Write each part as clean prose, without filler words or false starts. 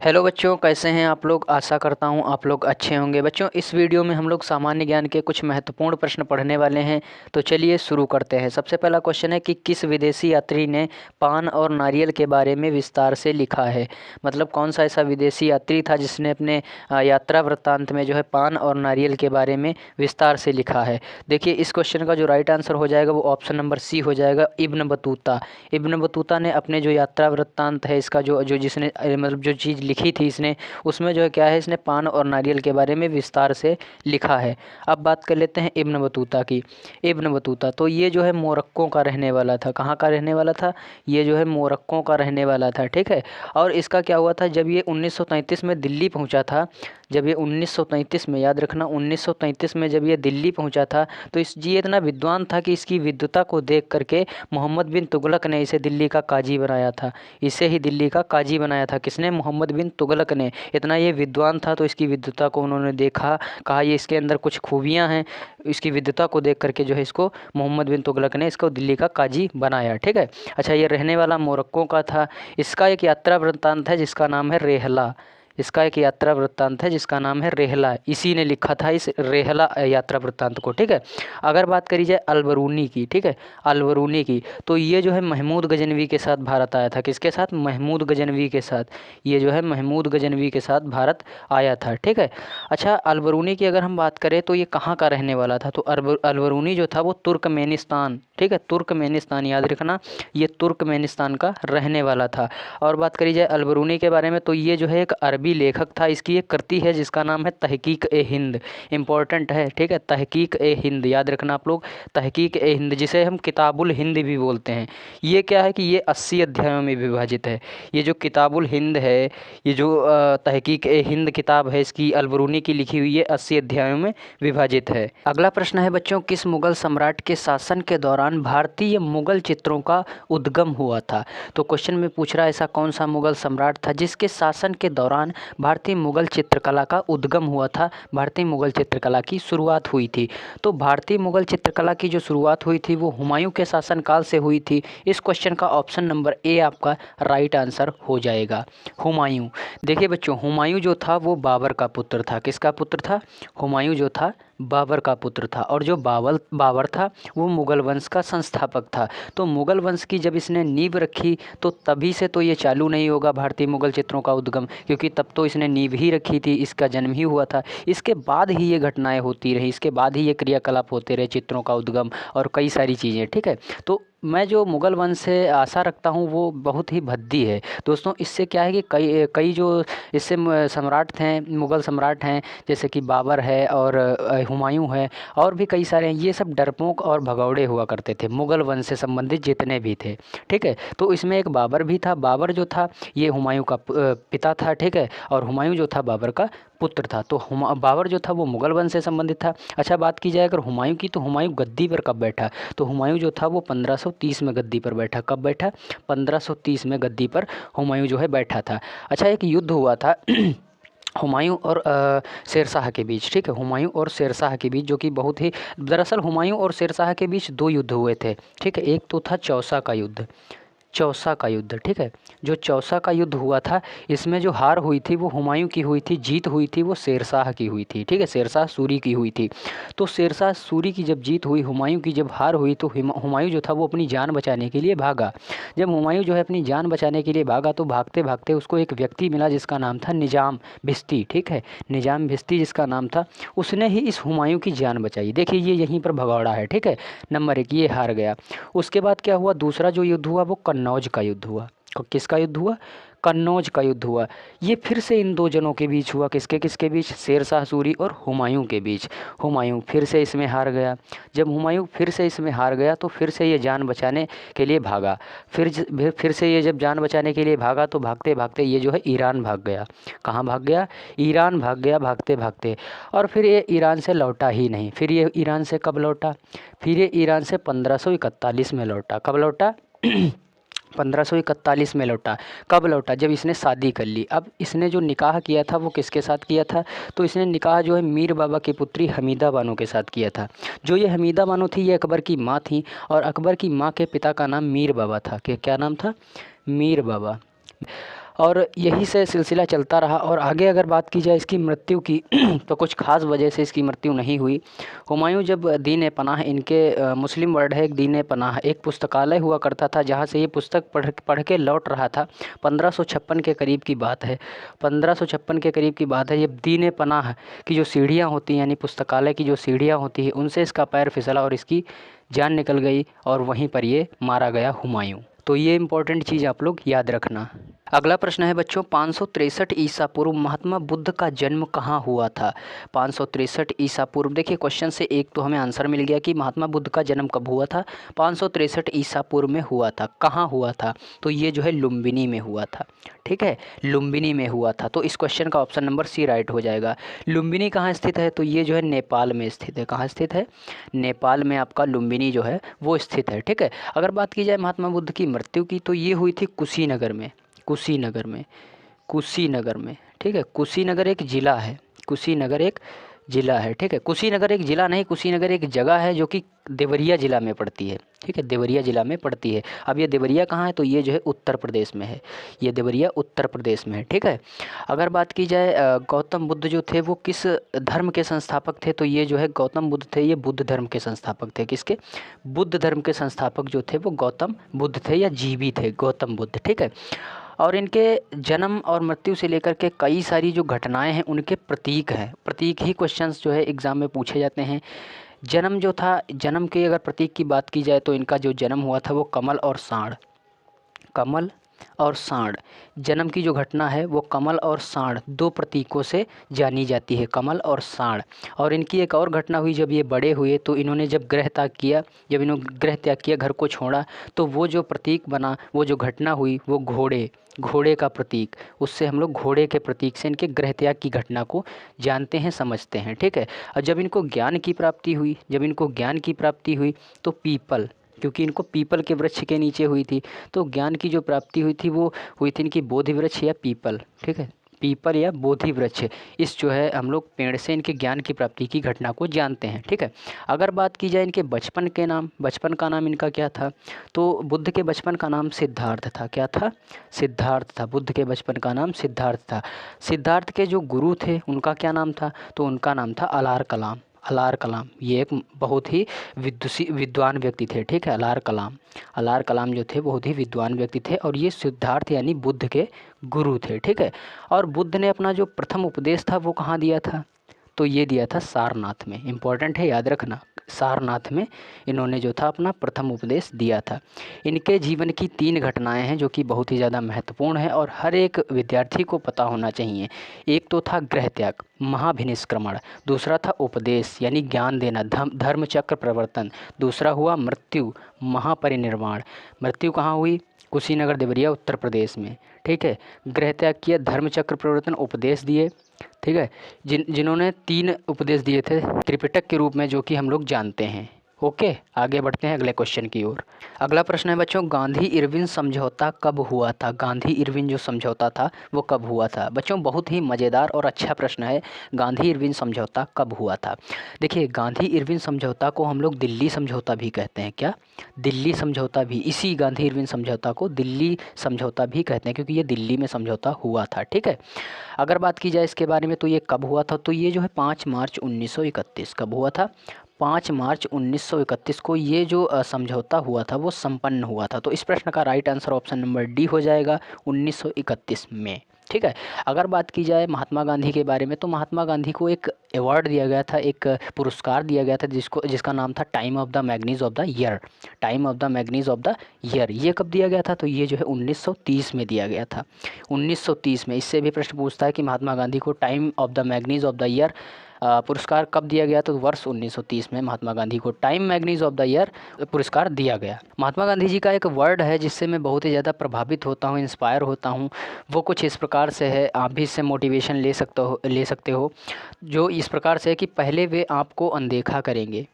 Hello बच्चों, कैसे हैं आप लोग। आशा करता हूं आप लोग अच्छे होंगे। बच्चों, इस वीडियो में हम लोग सामान्य ज्ञान के कुछ महत्वपूर्ण प्रश्न पढ़ने वाले हैं। तो चलिए शुरू करते हैं। सबसे पहला क्वेश्चन है कि किस विदेशी यात्री ने पान और नारियल के बारे में विस्तार से लिखा है। मतलब कौन सा ऐसा विदेशी यात्री था जिसने अपने यात्रा वृत्तांत में जो है पान और नारियल के बारे में विस्तार से लिखा है। देखिए, इस क्वेश्चन का जो राइट आंसर हो जाएगा वो ऑप्शन नंबर सी हो जाएगा, इब्न बतूता। इब्न बतूता ने अपने जो यात्रा वृत्तांत है इसका जो जो जिसने मतलब जो चीज़ लिखी थी इसने, उसमें जो है क्या है, इसने पान और नारियल के बारे में विस्तार से लिखा है। अब बात कर लेते हैं इब्न बतूता की। इब्न बतूता तो ये जो है मोरक्को का रहने वाला था। कहाँ का रहने वाला था? ये जो है मोरक्को का रहने वाला था, ठीक है। और इसका क्या हुआ था, जब ये 1933 में दिल्ली पहुंचा था, जब ये 1933 में, याद रखना 1933 में जब ये दिल्ली पहुंचा था, तो ये इतना विद्वान था कि इसकी विद्वता को देख करके मोहम्मद बिन तुगलक ने इसे दिल्ली का काजी बनाया था। इसे ही दिल्ली का काजी बनाया था। किसने? मोहम्मद बिन तुगलक ने। इतना ये विद्वान था तो इसकी विद्वता को उन्होंने देखा, कहा ये इसके अंदर कुछ खूबियां हैं। इसकी विद्वता को देख करके जो है इसको मोहम्मद बिन तुगलक ने इसको दिल्ली का काजी बनाया, ठीक है। अच्छा, ये रहने वाला मोरक्को का था। इसका एक यात्रा वृत्तांत है जिसका नाम है रेहला। इसका एक यात्रा वृत्तांत है जिसका नाम है रेहला। इसी ने लिखा था इस रेहला यात्रा वृत्तांत को, ठीक है। अगर बात करी जाए अलबरूनी की, ठीक है, अलबरूनी की, तो ये जो है महमूद गजनवी के साथ भारत आया था। किसके साथ? महमूद गजनवी के साथ। ये जो है महमूद गजनवी के साथ भारत आया था, ठीक है। अच्छा, अलबरूनी की अगर हम बात करें तो ये कहाँ का रहने वाला था? तो अलबरूनी जो था वो तुर्कमेनिस्तान, ठीक है, तुर्कमेनिस्तान, याद रखना ये तुर्कमेनिस्तान का रहने वाला था। और बात करी जाए अलबरूनी के बारे में तो ये जो है एक अरबी लेखक था। इसकी एक कृति है जिसका नाम है तहकीक ए हिंद। इंपॉर्टेंट है, ठीक है, तहकीक ए हिंद, याद रखना आप लोग, तहकीक ए हिंद, जिसे हम किताबुल हिंद भी बोलते हैं। ये क्या है कि ये 80 अध्यायों में विभाजित है। ये जो किताबुल हिंद है, ये जो तहकीक ए हिंद किताब है, इसकी अलबरूनी की लिखी हुई है, 80 अध्यायों में विभाजित है। अगला प्रश्न है बच्चों, किस मुगल सम्राट के शासन के दौरान भारतीय मुगल चित्रों का उद्गम हुआ था? तो क्वेश्चन में पूछ रहा है ऐसा कौन सा मुगल सम्राट था जिसके शासन के दौरान भारतीय मुगल चित्रकला का उद्गम हुआ था, भारतीय मुगल चित्रकला की शुरुआत हुई थी। तो भारतीय मुगल चित्रकला की जो शुरुआत हुई थी वो हुमायूं के शासनकाल से हुई थी। इस क्वेश्चन का ऑप्शन नंबर ए आपका राइट आंसर हो जाएगा, हुमायूं। देखिए बच्चों, हुमायूं जो था वो बाबर का पुत्र था। किसका पुत्र था? हुमायूं जो था बाबर का पुत्र था। और जो बाबर था वो मुगल वंश का संस्थापक था। तो मुगल वंश की जब इसने नींव रखी तो तभी से तो ये चालू नहीं होगा भारतीय मुगल चित्रों का उद्गम, क्योंकि तब तो इसने नींव ही रखी थी, इसका जन्म ही हुआ था। इसके बाद ही ये घटनाएं होती रही, इसके बाद ही ये क्रियाकलाप होते रहे, चित्रों का उद्गम और कई सारी चीज़ें, ठीक है। तो मैं जो मुगल वंश से आशा रखता हूँ वो बहुत ही भद्दी है दोस्तों। इससे क्या है कि कई कई जो इससे सम्राट थे, मुगल सम्राट हैं, जैसे कि बाबर है और हुमायूं है और भी कई सारे हैं, ये सब डरपोक और भगौड़े हुआ करते थे, मुगल वंश से संबंधित जितने भी थे, ठीक है। तो इसमें एक बाबर भी था। बाबर जो था ये हुमायूं का पिता था, ठीक है, और हुमायूं जो था बाबर का पुत्र था। तो बाबर जो था वो मुगल वंश से संबंधित था। अच्छा, बात की जाए अगर हुमायूं की, तो हुमायूं गद्दी पर कब बैठा? तो हुमायूं जो था वो 1530 में गद्दी पर बैठा। कब बैठा? 1530 में गद्दी पर हुमायूं जो है बैठा था। अच्छा, एक युद्ध हुआ था हुमायूं और शेरशाह के बीच, ठीक है, हुमायूं और शेरशाह के बीच, जो कि बहुत ही, दरअसल हुमायूं और शेरशाह के बीच दो युद्ध हुए थे, ठीक है। एक तो था चौसा का युद्ध, चौसा का युद्ध, ठीक है। जो चौसा का युद्ध हुआ था इसमें जो हार हुई थी वो हुमायूं की हुई थी, जीत हुई थी वो शेरशाह की हुई थी, ठीक है, शेरशाह सूरी की हुई थी। तो शेरशाह सूरी की जब जीत हुई, हुमायूं की जब हार हुई, तो हुमायूं जो था वो अपनी जान बचाने के लिए भागा। जब हुमायूं जो है अपनी जान बचाने के लिए भागा तो भागते भागते उसको एक व्यक्ति मिला जिसका नाम था निजाम भिश्ती, ठीक है, निजाम भिश्ती जिसका नाम था, उसने ही इस हुमायूं की जान बचाई। देखिए ये यहीं पर भगौड़ा है, ठीक है। नंबर 1 ये हार गया। उसके बाद क्या हुआ? दूसरा जो युद्ध हुआ वो कन्नौज का युद्ध हुआ। किसका युद्ध हुआ? कन्नौज का युद्ध हुआ। ये फिर से इन दो जनों के बीच हुआ। किसके किसके बीच? शेरशाह सूरी और हुमायूं के बीच। हुमायूं फिर से इसमें हार गया। जब हुमायूं फिर से इसमें हार गया तो फिर से ये जान बचाने के लिए भागा। फिर से ये जब जान बचाने के लिए भागा तो भागते भागते ये जो है ईरान भाग गया। कहाँ भाग गया? ईरान भाग गया भागते भागते। और फिर ये ईरान से लौटा ही नहीं। फिर ये ईरान से कब लौटा? फिर ये ईरान से 1541 में लौटा। कब लौटा? 1541 में लौटा। कब लौटा? जब इसने शादी कर ली। अब इसने जो निकाह किया था वो किसके साथ किया था? तो इसने निकाह जो है मीर बाबा की पुत्री हमीदा बानो के साथ किया था। जो ये हमीदा बानो थी ये अकबर की माँ थी और अकबर की माँ के पिता का नाम मीर बाबा था। क्या नाम था? मीर बाबा। और यही से सिलसिला चलता रहा। और आगे अगर बात की जाए इसकी मृत्यु की तो कुछ ख़ास वजह से इसकी मृत्यु नहीं हुई। हुमायूं जब दीन पनाह, इनके मुस्लिम वर्ड है एक दीन पनाह, एक पुस्तकालय हुआ करता था जहाँ से ये पुस्तक पढ़ के लौट रहा था। 1556 के करीब की बात है, 1556 के करीब की बात है। ये दीन पनाह की जो सीढ़ियाँ होती हैं, यानी पुस्तकालय की जो सीढ़ियाँ होती हैं, उनसे इसका पैर फिसला और इसकी जान निकल गई और वहीं पर ये मारा गया हुमायूं। तो ये इम्पोर्टेंट चीज़ आप लोग याद रखना। अगला प्रश्न है बच्चों, 563 ईसा पूर्व महात्मा बुद्ध का जन्म कहाँ हुआ था? 563 ईसा पूर्व, देखिए क्वेश्चन से एक तो हमें आंसर मिल गया कि महात्मा बुद्ध का जन्म कब हुआ था। 563 ईसा पूर्व में हुआ था। कहाँ हुआ था? तो ये जो है लुम्बिनी में हुआ था। ठीक है, लुम्बिनी में हुआ था। तो इस क्वेश्चन का ऑप्शन नंबर सी राइट हो जाएगा। लुम्बिनी कहाँ स्थित है? तो ये जो है नेपाल में स्थित है। कहाँ स्थित है? नेपाल में आपका लुम्बिनी जो है वो स्थित है। ठीक है, अगर बात की जाए महात्मा बुद्ध की मृत्यु की तो ये हुई थी कुशीनगर में। कुशीनगर में, ठीक है, कुशीनगर एक ज़िला है। कुशीनगर एक ज़िला है। ठीक है, कुशीनगर एक ज़िला नहीं, कुशीनगर एक जगह है जो कि देवरिया ज़िला में पड़ती है। ठीक है, देवरिया ज़िला में पड़ती है। अब ये देवरिया कहाँ है? तो ये जो है उत्तर प्रदेश में है। ये देवरिया उत्तर प्रदेश में है। ठीक है, अगर बात की जाए गौतम बुद्ध जो थे वो किस धर्म के संस्थापक थे? तो ये जो है गौतम बुद्ध थे, ये बुद्ध धर्म के संस्थापक थे। किसके? बुद्ध धर्म के संस्थापक जो थे वो गौतम बुद्ध थे या जीवी थे, गौतम बुद्ध। ठीक है, और इनके जन्म और मृत्यु से लेकर के कई सारी जो घटनाएं हैं उनके प्रतीक हैं। प्रतीक ही क्वेश्चंस जो है एग्ज़ाम में पूछे जाते हैं। जन्म जो था, जन्म के अगर प्रतीक की बात की जाए तो इनका जो जन्म हुआ था वो कमल और साँड़, कमल और साँड़, जन्म की जो घटना है वो कमल और साँड़ दो प्रतीकों से जानी जाती है, कमल और साँड़। और इनकी एक और घटना हुई, जब ये बड़े हुए तो इन्होंने जब गृह त्याग किया, जब इन्होंने गृह त्याग किया, घर को छोड़ा, तो वो जो प्रतीक बना, वो जो घटना हुई वो घोड़े का प्रतीक, उससे हम लोग घोड़े के प्रतीक से इनके गृह त्याग की घटना को जानते हैं, समझते हैं। ठीक है, और जब इनको ज्ञान की प्राप्ति हुई तो पीपल, क्योंकि इनको पीपल के वृक्ष के नीचे हुई थी, तो ज्ञान की जो प्राप्ति हुई थी वो हुई थी इनकी बोधि वृक्ष या पीपल। ठीक है, पीपल या बोधि वृक्ष, इस जो है हम लोग पेड़ से इनके ज्ञान की प्राप्ति की घटना को जानते हैं। ठीक है, अगर बात की जाए इनके बचपन के नाम, बचपन का नाम इनका क्या था? तो बुद्ध के बचपन का नाम सिद्धार्थ था। क्या था? सिद्धार्थ था। बुद्ध के बचपन का नाम सिद्धार्थ था। सिद्धार्थ के जो गुरु थे उनका क्या नाम था? तो उनका नाम था अलार कलाम। अलार कलाम, ये एक बहुत ही विद्वान व्यक्ति थे। ठीक है, अलार कलाम जो थे बहुत ही विद्वान व्यक्ति थे और ये सिद्धार्थ यानी बुद्ध के गुरु थे। ठीक है, और बुद्ध ने अपना जो प्रथम उपदेश था वो कहाँ दिया था? तो ये दिया था सारनाथ में। इम्पोर्टेंट है, याद रखना, सारनाथ में इन्होंने जो था अपना प्रथम उपदेश दिया था। इनके जीवन की 3 घटनाएं हैं जो कि बहुत ही ज़्यादा महत्वपूर्ण है और हर एक विद्यार्थी को पता होना चाहिए। एक तो था गृह त्याग, महाभिनिष्क्रमण, दूसरा था उपदेश यानी ज्ञान देना, धर्म चक्र प्रवर्तन, दूसरा हुआ मृत्यु, महापरिनिर्वाण। मृत्यु कहाँ हुई? कुशीनगर देवरिया उत्तर प्रदेश में। ठीक है, गृह त्याग किया, धर्म चक्र प्रवर्तन, उपदेश दिए। ठीक है, जिन्होंने 3 उपदेश दिए थे त्रिपिटक के रूप में, जो कि हम लोग जानते हैं। ओके, आगे बढ़ते हैं अगले क्वेश्चन की ओर। अगला प्रश्न है बच्चों, गांधी इरविन समझौता कब हुआ था? गांधी इरविन जो समझौता था वो कब हुआ था? बच्चों बहुत ही मज़ेदार और अच्छा प्रश्न है, गांधी इरविन समझौता कब हुआ था? देखिए, गांधी इरविन समझौता को हम लोग दिल्ली समझौता भी कहते हैं। क्या? दिल्ली समझौता भी, इसी गांधी इरविन समझौता को दिल्ली समझौता भी कहते हैं क्योंकि ये दिल्ली में समझौता हुआ था। ठीक है, अगर बात की जाए इसके बारे में तो ये कब हुआ था? तो ये जो है 5 मार्च 1931। कब हुआ था? 5 मार्च 1931 को ये जो समझौता हुआ था वो संपन्न हुआ था। तो इस प्रश्न का right answer option number D हो जाएगा, 1931 में। ठीक है, अगर बात की जाए महात्मा गांधी के बारे में तो महात्मा गांधी को एक अवार्ड दिया गया था, एक पुरस्कार दिया गया था जिसका नाम था time of the manganese of the year. Time of the manganese of the year, ये कब दिया गया था? तो ये जो है 1930 में दिया गया था, 1930 में। इससे भी प्रश्न पूछता है कि महात्मा गांधी को time of the manganese of the year पुरस्कार कब दिया गया? तो वर्ष 1930 में महात्मा गांधी को time manganese of the year पुरस्कार दिया गया। महात्मा गांधी जी का एक वर्ड है जिससे मैं बहुत ही ज़्यादा प्रभावित होता हूँ, इंस्पायर होता हूँ। वो कुछ इस प्रकार से है, आप भी इससे मोटिवेशन ले सकते हो, जो इस प्रकार से है कि पहले वे आपको अनदेखा करेंगे,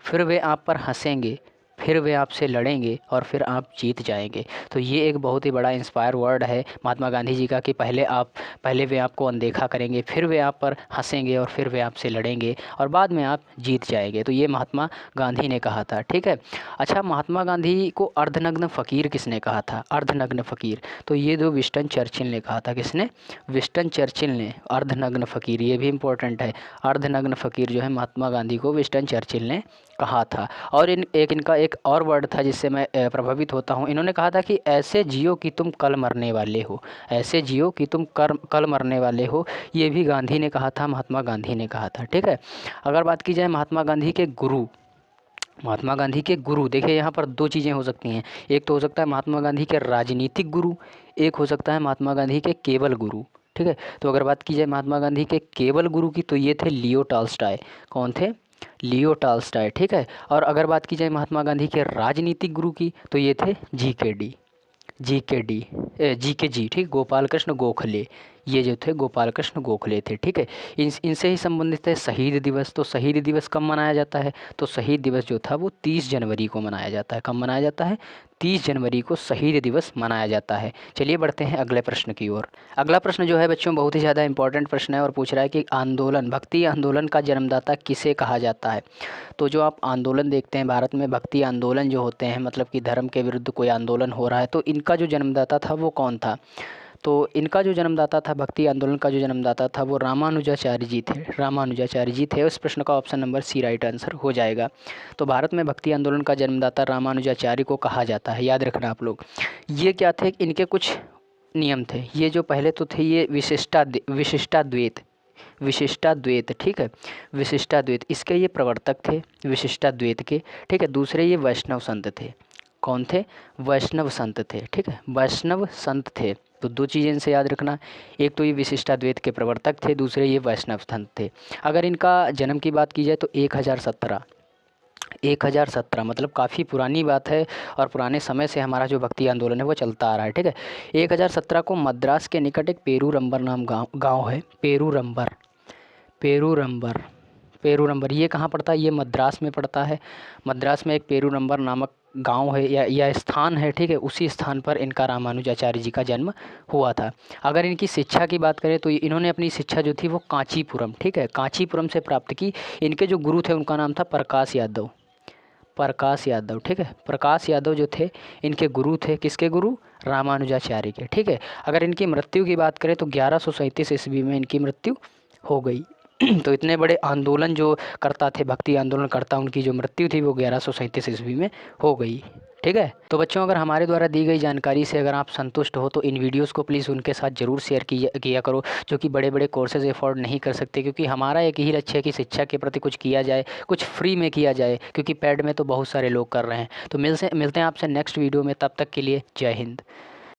फिर वे आप पर हंसेंगे, फिर वे आपसे लड़ेंगे और फिर आप जीत जाएंगे। तो ये एक बहुत ही बड़ा इंस्पायर वर्ड है महात्मा गांधी जी का कि पहले वे आपको अनदेखा करेंगे, फिर वे आप पर हंसेंगे और फिर वे आपसे लड़ेंगे और बाद में आप जीत जाएंगे। तो ये महात्मा गांधी ने कहा था, ठीक है। अच्छा, महात्मा गांधी को अर्धनग्न फ़कीर किसने कहा था? अर्धनग्न फ़कीर, तो ये जो विंस्टन चर्चिल ने कहा था। किसने? विंस्टन चर्चिल ने अर्धनग्न फ़कीर, ये भी इम्पोर्टेंट है। अर्धनग्न फ़कीर जो है महात्मा गांधी को विंस्टन चर्चिल ने कहा था। और इनका एक और वर्ड था जिससे मैं प्रभावित होता हूँ। इन्होंने कहा था कि ऐसे जियो कि तुम कल मरने वाले हो, ऐसे जियो कि तुम कल मरने वाले हो। ये भी गांधी ने कहा था, महात्मा गांधी ने कहा था, ठीक है। अगर बात की जाए महात्मा गांधी के गुरु, महात्मा गांधी के गुरु, देखिए यहाँ पर दो चीज़ें हो सकती हैं। एक तो हो सकता है महात्मा गांधी के राजनीतिक गुरु, एक हो सकता है महात्मा गांधी के केवल गुरु, ठीक है। तो अगर बात की जाए महात्मा गांधी के केवल गुरु की, तो ये थे लियो टॉल्स्टॉय। कौन थे? लियो टॉल्स्टॉय, ठीक है। और अगर बात की जाए महात्मा गांधी के राजनीतिक गुरु की, तो ये थे जी के जी, ठीक, गोपाल कृष्ण गोखले। ये जो थे गोपाल कृष्ण गोखले थे, ठीक है। इनसे ही संबंधित है शहीद दिवस। तो शहीद दिवस कब मनाया जाता है? तो शहीद दिवस जो था वो 30 जनवरी को मनाया जाता है। कब मनाया जाता है? 30 जनवरी को शहीद दिवस मनाया जाता है। चलिए बढ़ते हैं अगले प्रश्न की ओर। अगला प्रश्न जो है बच्चों बहुत ही ज़्यादा इंपॉर्टेंट प्रश्न है और पूछ रहा है कि आंदोलन, भक्ति आंदोलन का जन्मदाता किसे कहा जाता है? तो जो आप आंदोलन देखते हैं भारत में, भक्ति आंदोलन जो होते हैं, मतलब कि धर्म के विरुद्ध कोई आंदोलन हो रहा है, तो इनका जो जन्मदाता था वो कौन था? तो इनका जो जन्मदाता था, भक्ति आंदोलन का जो जन्मदाता था, वो रामानुजाचार्य जी थे। रामानुजाचार्य जी थे। उस प्रश्न का option number C right answer हो जाएगा। तो भारत में भक्ति आंदोलन का जन्मदाता रामानुजाचार्य को कहा जाता है, याद रखना आप लोग। ये क्या थे? इनके कुछ नियम थे। ये जो पहले तो थे ये विशिष्टाद्वैत, ठीक है, विशिष्टाद्वैत, इसके ये प्रवर्तक थे विशिष्टाद्वैत के, ठीक है। दूसरे ये वैष्णव संत थे। कौन थे? वैष्णव संत थे, ठीक है, वैष्णव संत थे। तो दो चीज़ें इनसे याद रखना, एक तो ये विशिष्टाद्वैत के प्रवर्तक थे, दूसरे ये वैष्णव संत थे। अगर इनका जन्म की बात की जाए तो 1017 मतलब काफ़ी पुरानी बात है और पुराने समय से हमारा जो भक्ति आंदोलन है वो चलता आ रहा है, ठीक है। 1017 को मद्रास के निकट एक पेरूरंबर नाम गाँव है। पेरूरंबर ये कहाँ पड़ता है? ये मद्रास में पड़ता है। मद्रास में एक पेरूरंबर नामक गांव है या स्थान है, ठीक है। उसी स्थान पर इनका रामानुजाचार्य जी का जन्म हुआ था। अगर इनकी शिक्षा की बात करें तो इन्होंने अपनी शिक्षा जो थी वो कांचीपुरम, ठीक है, कांचीपुरम से प्राप्त की। इनके जो गुरु थे उनका नाम था प्रकाश यादव, ठीक है। प्रकाश यादव जो थे इनके गुरु थे। किसके गुरु? रामानुजाचार्य के, ठीक है। अगर इनकी मृत्यु की बात करें तो 1137 ईस्वी में इनकी मृत्यु हो गई। तो इतने बड़े आंदोलन जो करता थे, भक्ति आंदोलन करता, उनकी जो मृत्यु थी वो 1137 ईस्वी में हो गई, ठीक है। तो बच्चों अगर हमारे द्वारा दी गई जानकारी से अगर आप संतुष्ट हो तो इन वीडियोस को प्लीज़ उनके साथ ज़रूर शेयर किया करो जो कि बड़े बड़े कोर्सेज अफोर्ड नहीं कर सकते, क्योंकि हमारा एक ही लक्ष्य है कि शिक्षा के प्रति कुछ किया जाए, कुछ फ्री में किया जाए, क्योंकि पेड में तो बहुत सारे लोग कर रहे हैं। तो मिलते हैं आपसे नेक्स्ट वीडियो में, तब तक के लिए जय हिंद।